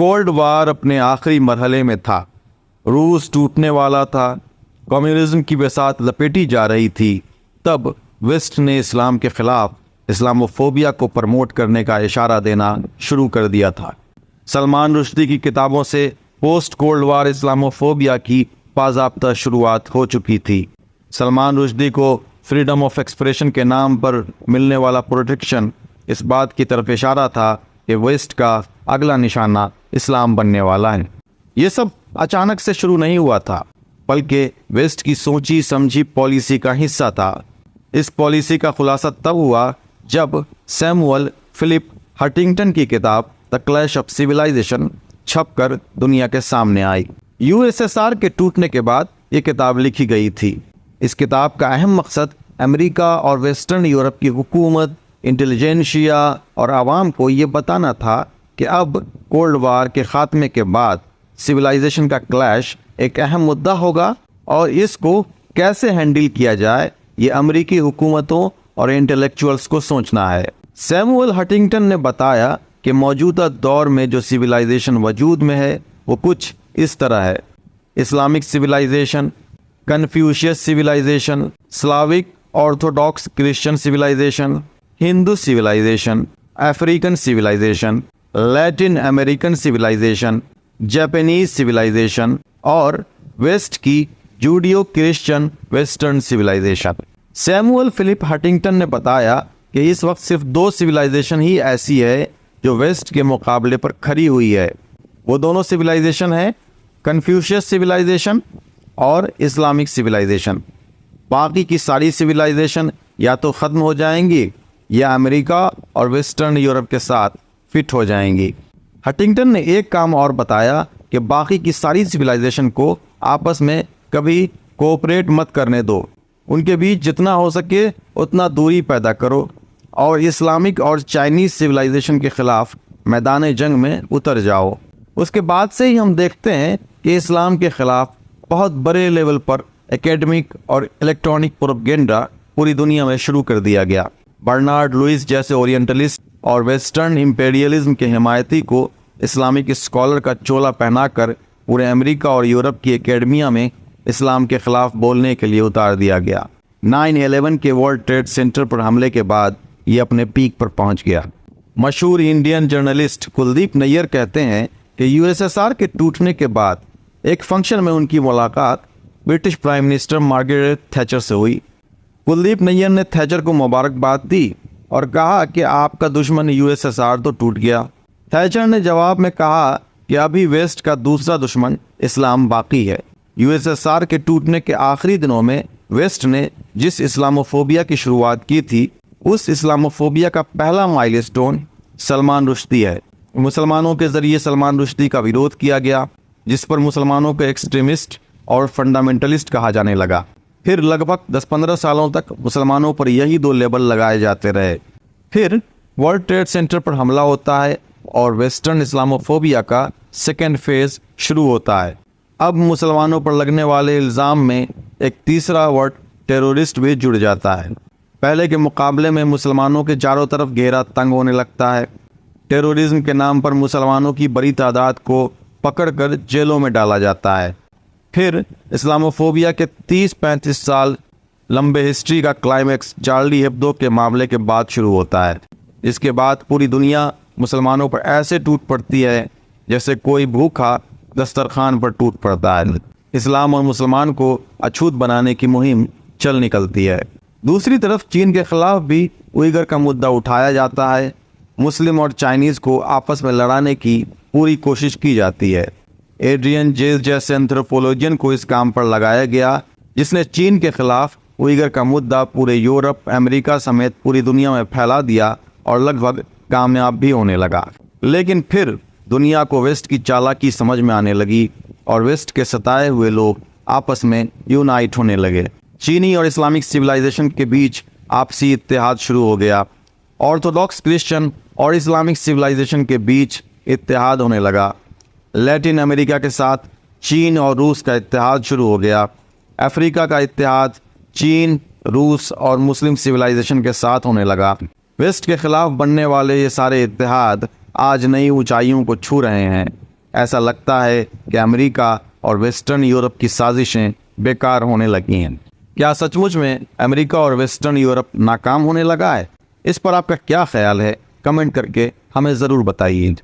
Cold war اپنے آخری مرحلے میں تھا، روس ٹوٹنے والا تھا، کمیونزم کی بساط لپیٹی جا رہی تھی، تب ویسٹ نے اسلام کے خلاف اسلاموفوبیا کو پروموٹ کرنے کا اشارہ دینا شروع کر دیا تھا۔ سلمان رشدی کی کتابوں سے پوسٹ کولڈ وار اسلاموفوبیا کی باضابطہ شروعات ہو چکی تھی۔ سلمان رشدی کو فریڈم آف ایکسپریشن کے نام پر ملنے والا پروٹیکشن اس بات کی طرف اشارہ تھا کہ ویسٹ کا اگلا نشانہ اسلام بننے والا ہے۔ یہ سب اچانک سے شروع نہیں ہوا تھا، بلکہ ویسٹ کی سوچی سمجھی پالیسی کا حصہ تھا۔ اس پالیسی کا خلاصہ تب ہوا جب سیموئل فلپ ہنٹنگٹن کی کتاب دی کلیش آف سویلائزیشن چھپ کر دنیا کے سامنے آئی۔ USSR کے ٹوٹنے کے بعد یہ کتاب لکھی گئی تھی۔ اس کتاب کا اہم مقصد امریکہ اور ویسٹرن یورپ کی حکومت، انٹیلیجنشیا اور عوام کو یہ بتانا تھا کہ اب کولڈ وار کے خاتمے کے بعد سویلائزیشن کا کلیش ایک اہم مدعا ہوگا، اور اس کو کیسے ہینڈل کیا جائے یہ امریکی حکومتوں اور انٹلیکچوئلز کو سوچنا ہے۔ سیموئل ہنٹنگٹن نے بتایا کہ موجودہ دور میں جو سویلائزیشن وجود میں ہے وہ کچھ اس طرح ہے: Islamic civilization, Confucius civilization, Slavic Orthodox Christian civilization, Hindu civilization, African civilization, Latin American civilization, Japanese civilization اور ویسٹ کی Judeo Christian Western civilization. Samuel Phillip Huntington نے بتایا کہ اس وقت صرف 2 سویلائزیشن ہی ایسی ہے جو ویسٹ کے مقابلے پر کھڑی ہوئی ہے۔ وہ دونوں سویلائزیشن ہیں کنفیوشیس سویلائزیشن اور اسلامک سویلائزیشن۔ باقی کی ساری سویلائزیشن یا تو ختم ہو جائیں گی یا امریکہ اور ویسٹرن یورپ کے ساتھ فٹ ہو جائیں گی۔ ہنٹنگٹن نے ایک کام اور بتایا کہ باقی کی ساری سویلائزیشن کو آپس میں کبھی کوآپریٹ مت کرنے دو، ان کے بیچ جتنا ہو سکے اتنا دوری پیدا کرو اور اسلامک اور چائنیز سویلائزیشن کے خلاف میدان جنگ میں اتر جاؤ۔ اس کے بعد سے ہی ہم دیکھتے ہیں کہ اسلام کے خلاف بہت بڑے لیول پر اکیڈمک اور الیکٹرانک پروپیگنڈا پوری دنیا میں شروع کر دیا گیا۔ برنارڈ لوئس جیسے اورینٹلسٹ اور ویسٹرن امپیریلزم کے حمایتی کو اسلامک اسکالر کا چولا پہنا کر پورے امریکہ اور یورپ کی اکیڈمیا میں اسلام کے خلاف بولنے کے لیے اتار دیا گیا۔ 9/11 کے ورلڈ ٹریڈ سینٹر پر حملے کے بعد یہ اپنے پیک پر پہنچ گیا۔ مشہور انڈین جرنلسٹ کلدیپ نیر کہتے ہیں کہ USSR کے ٹوٹنے کے بعد ایک فنکشن میں ان کی ملاقات British prime minister Margaret Thatcher سے ہوئی۔ کلدیپ نیر نے تھیچر کو مبارکباد دی اور کہا کہ آپ کا دشمن USSR تو ٹوٹ گیا۔ تھیچر نے جواب میں کہا کہ ابھی ویسٹ کا دوسرا دشمن اسلام باقی ہے۔ USSR کے ٹوٹنے کے آخری دنوں میں ویسٹ نے جس اسلاموفوبیا کی شروعات کی تھی، اس اسلاموفوبیا کا پہلا مائل سٹون سلمان رشدی ہے۔ مسلمانوں کے ذریعے سلمان رشدی کا ویرودھ کیا گیا، جس پر مسلمانوں کو ایکسٹریمسٹ اور فنڈامنٹلسٹ کہا جانے لگا۔ پھر لگ بھگ 10-15 سالوں تک مسلمانوں پر یہی 2 لیبل لگائے جاتے رہے۔ پھر ورلڈ ٹریڈ سینٹر پر حملہ ہوتا ہے اور ویسٹرن اسلاموفوبیا کا سیکنڈ فیز شروع ہوتا ہے۔ اب مسلمانوں پر لگنے والے الزام میں ایک تیسرا ورڈ ٹیرورسٹ بھی جڑ جاتا ہے۔ پہلے کے مقابلے میں مسلمانوں کے چاروں طرف گھیرا تنگ ہونے لگتا ہے۔ ٹیرورزم کے نام پر مسلمانوں کی بڑی تعداد کو پکڑ کر جیلوں میں ڈالا جاتا ہے۔ پھر اسلاموفوبیا کے 30-35 سال لمبے ہسٹری کا کلائمیکس چارلی ہیبدو کے معاملے کے بعد شروع ہوتا ہے۔ اس کے بعد پوری دنیا مسلمانوں پر ایسے ٹوٹ پڑتی ہے جیسے کوئی بھوکھا دسترخوان پر ٹوٹ پڑتا ہے۔ اسلام اور مسلمان کو اچھوت بنانے کی مہم چل نکلتی ہے۔ دوسری طرف چین کے خلاف بھی اوئیگر کا مدعا اٹھایا جاتا ہے۔ مسلم اور چائنیز کو آپس میں لڑانے کی پوری کوشش کی جاتی ہے۔ ایڈرین جیز جیسے اینتھروپولوجین کو اس کام پر لگایا گیا، جس نے چین کے خلاف اوئیگر کا مدعا پورے یورپ، امریکہ سمیت پوری دنیا میں پھیلا دیا اور لگ بھگ کامیاب بھی ہونے لگا۔ لیکن پھر دنیا کو ویسٹ کی چالاکی سمجھ میں آنے لگی اور ویسٹ کے ستائے ہوئے لوگ آپس میں یونائٹ ہونے لگے۔ چینی اور اسلامک سویلائزیشن کے بیچ آپسی اتحاد شروع ہو گیا۔ آرتھوڈاکس کرسچن اور اسلامک سویلائزیشن کے بیچ اتحاد ہونے لگا۔ لیٹن امریکہ کے ساتھ چین اور روس کا اتحاد شروع ہو گیا۔ افریقہ کا اتحاد چین، روس اور مسلم سویلائزیشن کے ساتھ ہونے لگا۔ ویسٹ کے خلاف بننے والے یہ سارے اتحاد آج نئی اونچائیوں کو چھو رہے ہیں۔ ایسا لگتا ہے کہ امریکہ اور ویسٹرن یورپ کی سازشیں بیکار ہونے لگی ہیں۔ کیا سچ مچ میں امریکہ اور ویسٹرن یورپ ناکام ہونے لگا ہے؟ اس پر آپ کا کیا خیال ہے؟ کمنٹ کر کے ہمیں ضرور بتائیے۔